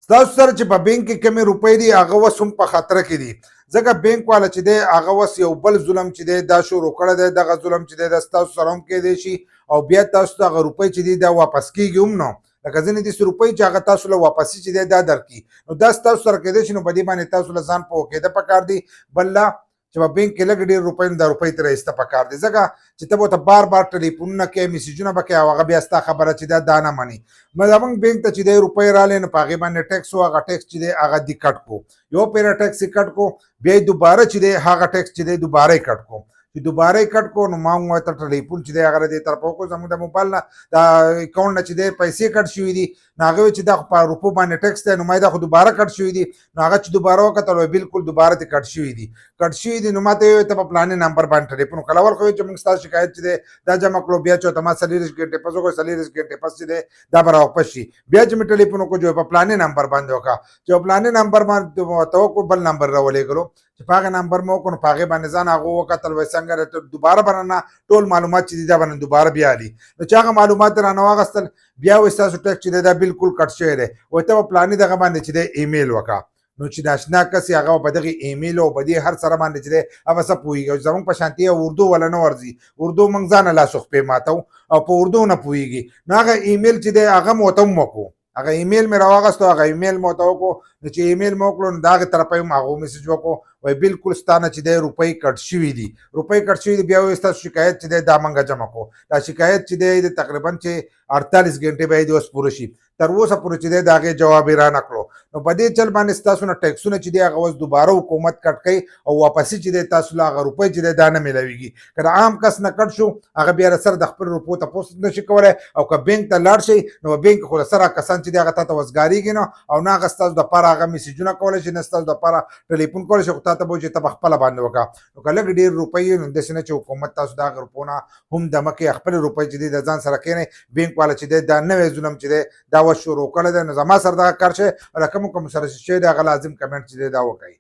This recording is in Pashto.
ستاسو سره چې په بینک کې کمې روپۍ دي هغه اوس هم په خطره کې دي، ځکه بینک والا چې دی هغه اوس یو بل ظلم چې دی دا شروع کړی دی. دغه ظلم چې دی دا ستاسو سره هم کیدی شي او بیا تاسو ته هغه روپۍ چې دي دا واپس کیږي هم نه، لکه ځینې داسې روپۍ چې هغه تاسو له واپسي چې دی دا درکړي، نو دا ستاسو سره کیدی شي. نو په دې باندې تاسو له ځان پوه کېده پکار دی. بل لا چې په بینک کې لږ ډېر روپۍ نو دا روپۍ ترې ایسته پکار دی، ځکه چې ته به ورته بار بار ټلیفونونه کوې، میسیجونه به کوې او هغه بیا ستا خبره چې دا نه مني. زموږ بینک ته چې دی روپۍ راغلې نو په هغې باندې ټیکس و، هغه ټیکس چې دی هغه دې کټ کړو، یو پیره ټیکس یې کټ کړو، بیا یې دوباره چې دی هغه ټیکس چې دی دوباره یې کټ کړو. چې دوباره یې کټ کړو نو ما هم ورته ټلیفون چې دی هغه دې طرفه وکړو، زموږ د موبایل نه د اکاؤنټ نه چې دی پیسې کټ شوي دي، نو هغه وایي چې دا خو په روپو باندې ټیکس دی، نو ما دا خو دوباره کټ شوي دي. نو هغه چې دوباره وکتل وایي بالکل دوباره دې کټ شوي دي، کټ شوي دي. نو ما ته یې وویل ته په پلانې نمبر باندې ټلیفون وکړه. اول خو یې چې موږ ستاسو شکایت چې دی دا جمع کړو، بیا چې ورته ما 40 ګنټې پس وکړو، 40 ګنټې پس چې دی دا به راواپس شي. بیا چې مې ټلیفون وکړو چې په پلانې نمبر باندې وکړه، چې په پلانې نمبر باندې ورته وکړو، بل نمبر راولېږلو چې په هغې نمبر مې وکړو، نو په هغې باندې ځان هغه وکتل، وایي څنګه دوباره به نه ټول معلومات چې دي دا به دوباره بیا علي. نو چې هغه معلومات یې رانه واخیستل، بیا وایي ستاسو ټیکس چې دی دا بالکل کټ شوی دی، وایي ته په پلانې دغه باندې چې دی ایمیل وکړه. نو چې ناشنا کس یې هغه په دغې ایمیل او په دې هر سره باندې چې دی هغه څه پوهېږي. زموږ په شانتي اردو والا نه ورځي، اردو موږ ځانه لاسوخپې ماتو او په اردو نه پوهېږي. نو هغه ایمیل چې دی هغه مو ورته هم وکړو، هغه ایمیل مې راواخیستو، هغه ایمیل مو ورته وکړو. نو چې ایمیل مو وکړو نو د هغې طرفه هم هغه میسج وکړو، وایي بالکل ستا نه چې دی روپۍ کټ شوي دي، روپۍ کټ شوي دي. بیا وایي ستاسو شکایت چې دی دا موږ جمع کړو. دا شکایت چې دی تقریبا چې 48 ګنټې به یې د اوس پوره شي، تر اوسه پورې چې دی د هغې جواب یې رانه کړو. نو په دې چل باندې ستاسو نه ټیکسونه چې دی هغه اوس دوباره حکومت کټ کوي او واپسي چې دی تاسو له هغه روپۍ چې دی دا نه میلاویږي. که د عام کس نه کټ شو هغه بیا سره د خپل روپو تپوس نشي کولی، او که بینک ته لاړ شئ نو بینک خو سره کسان چې دی هغه تا ته وزګارېږي نه، او نه هغه ستاسو دپاره هغه میسیجونه کولی شي، نه ستاسو دپاره ټلیفون کولی شي، خو تا ته به وایي چې ته په خپله باندې وکړه. نو که لږ ډېر روپۍ وي نو داسې نه چې حکومت تاسو د هغه روپو نه هم دمه کوي، خپلې روپۍ چې دی د ځان سره کښېنئ. بینک والا چې دی دا نوی ظلم چې دی دا اوس شروع کړی دی. نو زما سره دغه کار شی او له کومو کومو سره چې شی دی هغه لازم کمنټ چې دی دا وکړئ.